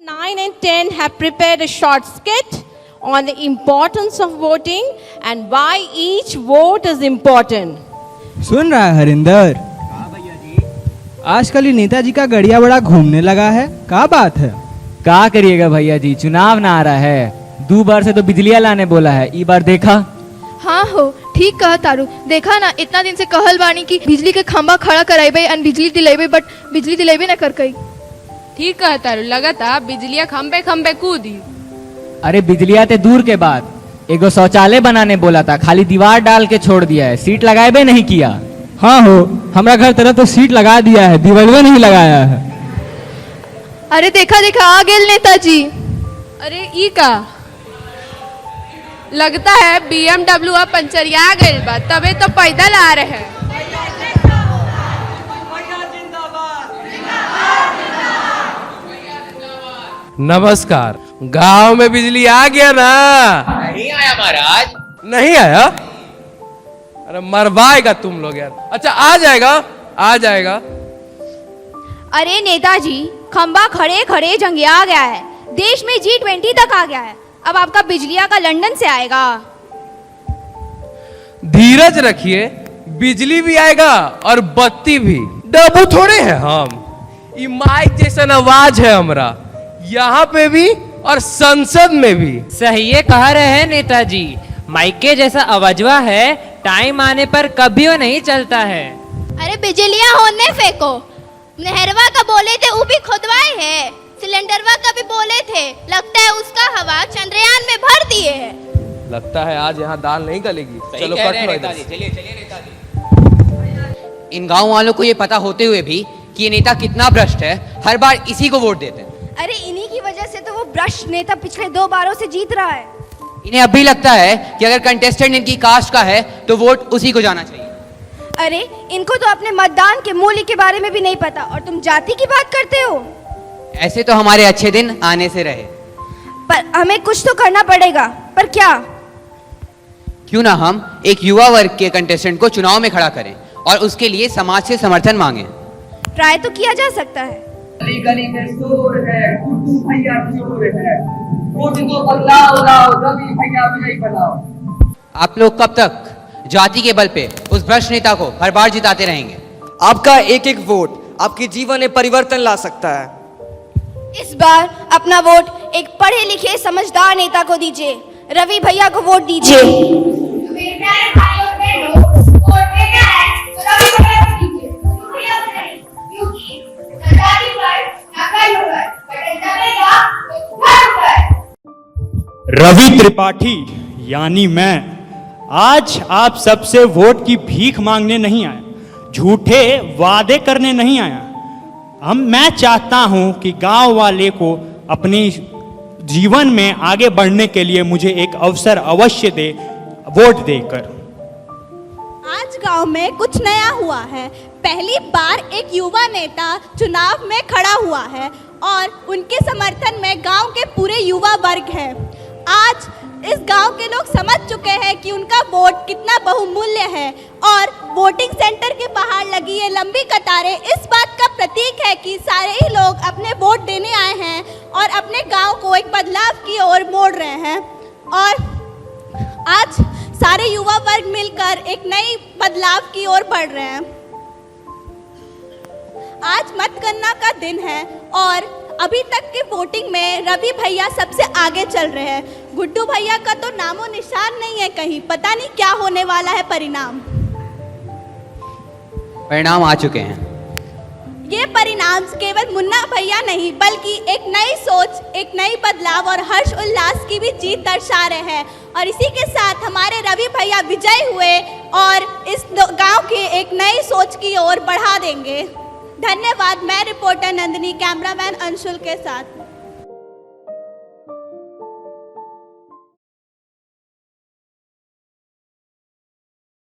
9 and 10 have prepared a short skit on the importance of voting and why each vote is important. सुन रहा है हरिंदर? आजकल ये नेताजी का गड़िया बड़ा घूमने लगा है, क्या बात है? क्या करिएगा भैया जी, चुनाव ना आ रहा है। 2 बार से तो बिजलियां लाने बोला है, ई बार देखा। हाँ हो ठीक कहा तारू, देखा ना इतना दिन से कहल बानी कि बिजली के खंभा खड़ा कराइबे और बिजली दिलाइबे, बट बिजली दिलाइबे ना कर कई। ठीक कहा तारू, लगा था बिजलियां खंबे खंबे कूदी। अरे बिजलियां ते दूर के बाद, एगो शौचालय बनाने बोला था, खाली दीवार डाल के छोड़ दिया है, सीट लगाए नहीं किया। हाँ हो, हमारा घर तरफ तो सीट लगा दिया है, दीवार नहीं लगाया है। अरे देखा देखा आ गेल नेताजी। अरे ई का लगता है BMW अब पंचरिया गइल बा, तबे तो पैदल आ रहे हैं। नमस्कार। गांव में बिजली आ गया ना? नहीं आया महाराज। नहीं आया? अरे मरवाएगा तुम लोग यार। अच्छा आ जाएगा, आ जाएगा। अरे नेताजी, खंबा खड़े खड़े जंगिया गया है, देश में G20 तक आ गया है, अब आपका बिजलियां का लंदन से आएगा। धीरज रखिए, बिजली भी आएगा और बत्ती भी। डब्बू थोड़े हैं हम, ये माइक जैसा आवाज है हमारा, यहाँ पे भी और संसद में भी। सही ये कह रहे हैं नेताजी, माइके जैसा आवाजवा है, टाइम आने पर कभी वो नहीं चलता है। अरे बिजलियां होने फेंको, नहरवा का बोले थे वो भी खुदवाए है, सिलेंडरवा का भी बोले थे, लगता है उसका हवा चंद्रयान में भर दिए है। लगता है आज यहाँ दाल नहीं गलेगी। चलो कट लो इधर। चलिए नेताजी। इन गांव वालों को ये पता होते हुए भी कि ये नेता कितना भ्रष्ट है, हर बार इसी को वोट देते हैं। अरे इन्हीं की वजह से तो वो भ्रष्ट नेता पिछले 2 बारों से जीत रहा है। इन्हें अब भी लगता है कि अगर कंटेस्टेंट इनकी कास्ट का है तो वोट उसी को जाना चाहिए। अरे इनको तो अपने मतदान के मूल्य के बारे में भी नहीं पता, और तुम जाति की बात करते हो। ऐसे तो हमारे अच्छे दिन आने से रहे, पर हमें कुछ तो करना पड़ेगा, पर क्या? क्यों ना हम एक युवा वर्ग के कंटेस्टेंट को चुनाव में खड़ा करें और उसके लिए समाज से समर्थन मांगे। ट्राई तो किया जा सकता है। गली गली में शोर है, गुड्डू भैया चोर है, वोट को बदलाव लाओ, रवि भैया विजय बनाओ। आप लोग कब तक जाति के बल पे उस भ्रष्ट नेता को हर बार जिताते रहेंगे? आपका एक एक वोट आपके जीवन में परिवर्तन ला सकता है। इस बार अपना वोट एक पढ़े लिखे समझदार नेता को दीजिए, रवि भैया को वोट दीजिए। रवि त्रिपाठी यानी मैं आज आप सबसे वोट की भीख मांगने नहीं आया, झूठे वादे करने नहीं आया। मैं चाहता हूं कि गांव वाले को अपनी जीवन में आगे बढ़ने के लिए मुझे एक अवसर अवश्य दे, वोट देकर। आज गांव में कुछ नया हुआ है। पहली बार एक युवा नेता चुनाव में खड़ा हुआ है और उनके समर्थन में गांव के पूरे युवा वर्ग है। आज इस गांव के लोग समझ चुके हैं कि उनका वोट कितना बहुमूल्य है, और वोटिंग सेंटर के बाहर लगी ये लंबी कतारें इस बात का प्रतीक है कि सारे ही लोग अपने वोट देने आए हैं और अपने गांव को एक बदलाव की ओर मोड़ रहे हैं। और आज सारे युवा वर्ग मिलकर एक नई बदलाव की ओर बढ़ रहे हैं। आज मतगणना का दिन है और अभी तक के वोटिंग में रवि भैया सबसे आगे चल रहे हैं। गुड्डू भैया का तो नामो निशान नहीं है कहीं, पता नहीं क्या होने वाला है परिणाम। परिणाम आ चुके हैं। ये परिणाम केवल मुन्ना भैया नहीं बल्कि एक नई सोच, एक नई बदलाव और हर्ष उल्लास की भी जीत दर्शा रहे हैं। और इसी के साथ हमारे रवि भैया विजय हुए और इस गांव की एक नई सोच की ओर बढ़ा देंगे। धन्यवाद। मैं रिपोर्टर नंदिनी, कैमरामैन अंशुल के साथ।